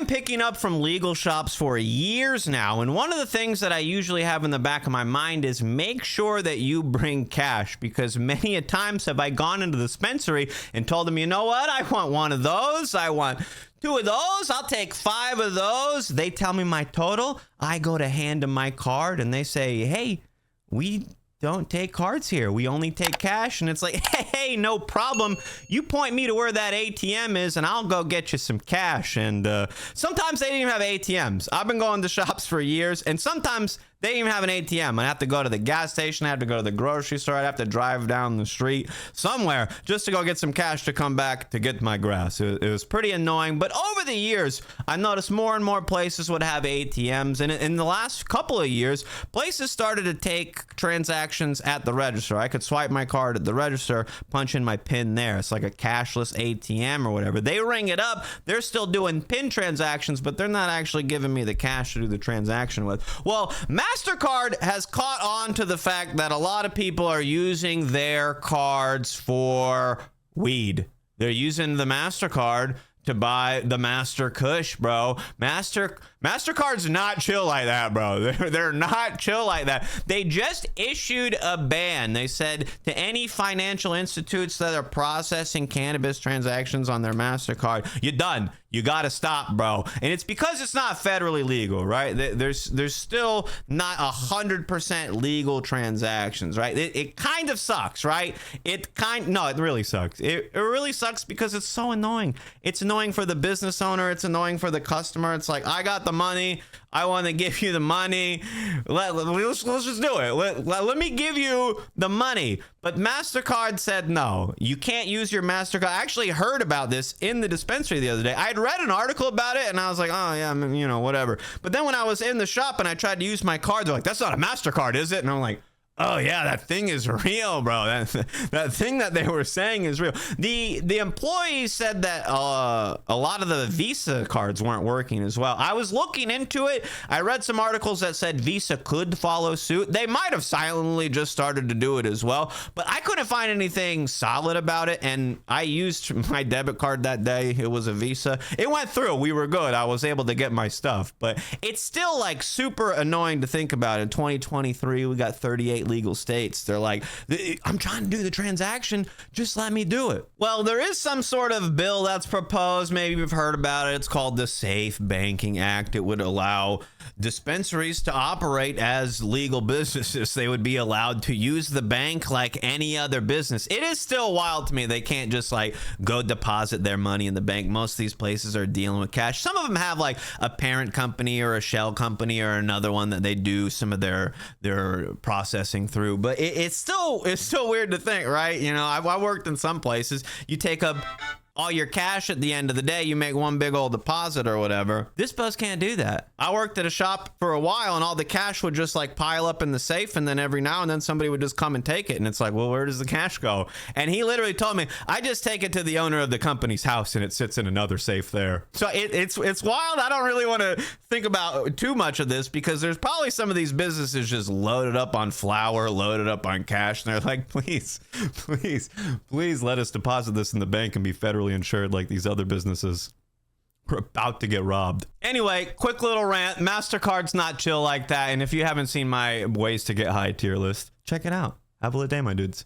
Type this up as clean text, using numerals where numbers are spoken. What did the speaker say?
been picking up from legal shops for years now, and one of the things that I usually have in the back of my mind is make sure that you bring cash, because many a times have I gone into the dispensary and told them, you know what, I want one of those, I want 2 of those, I'll take 5 of those. They tell me my total, I go to hand them my card, and they say, hey, we don't take cards here, we only take cash. And it's like, hey, no problem, you point me to where that ATM is and I'll go get you some cash. And sometimes they didn't even have ATMs. I've been going to shops for years, and sometimes they didn't even have an ATM. I have to go to the gas station, I have to go to the grocery store, I'd have to drive down the street somewhere just to go get some cash to come back to get my grass. It was pretty annoying. But over the years, I noticed more and more places would have ATMs, and in the last couple of years, places started to take transactions at the register. I could swipe my card at the register, punch in my PIN there. It's like a cashless ATM or whatever. They ring it up, they're still doing PIN transactions, but they're not actually giving me the cash to do the transaction with. Well, Mastercard has caught on to the fact that a lot of people are using their cards for weed. They're using the Mastercard to buy the Master Kush, bro. Mastercard's not chill like that, bro. They're not chill like that. They just issued a ban. They said to any financial institutes that are processing cannabis transactions on their Mastercard, you're done. You gotta stop, bro. And it's because it's not federally legal, right? There's still not 100% legal transactions, right? It kind of sucks, right? No, it really sucks. It really sucks because it's so annoying. It's annoying for the business owner. It's annoying for the customer. It's like, I got the money, I want to give you the money, let's just do it. Let me give you the money. But Mastercard said no, you can't use your Mastercard. I actually heard about this in the dispensary the other day. I had read an article about it and I was like, oh yeah, you know, whatever. But then when I was in the shop and I tried to use my card, they're like, that's not a Mastercard, is it? And I'm like, oh yeah, that thing is real, bro. That thing that they were saying is real. The employees said that a lot of the Visa cards weren't working as well. I was looking into it. I read some articles that said Visa could follow suit. They might have silently just started to do it as well, but I couldn't find anything solid about it. And I used my debit card that day. It was a Visa. It went through. We were good. I was able to get my stuff, but it's still like super annoying to think about. In 2023, we got 38 legal states. They're like, I'm trying to do the transaction, just let me do it. Well, there is some sort of bill that's proposed. Maybe you've heard about it. It's called the Safe Banking Act. It would allow dispensaries to operate as legal businesses. They would be allowed to use the bank like any other business. It is still wild to me they can't just like go deposit their money in the bank. Most of these places are dealing with cash. Some of them have like a parent company or a shell company or another one that they do some of their processing through. But it's still weird to think, right? You know, I worked in some places. You take up all your cash at the end of the day, you make one big old deposit or whatever. This bus can't do that. I worked at a shop for a while and all the cash would just like pile up in the safe, and then every now and then somebody would just come and take it, and it's like, well, where does the cash go? And he literally told me, I just take it to the owner of the company's house and it sits in another safe there. So it's wild. I don't really want to think about too much of this because there's probably some of these businesses just loaded up on flour, loaded up on cash, and they're like, please let us deposit this in the bank and be federally insured like these other businesses. We're about to get robbed. Anyway, quick little rant. Mastercard's not chill like that, and if you haven't seen my ways to get high tier list, check it out. Have a lit day, my dudes.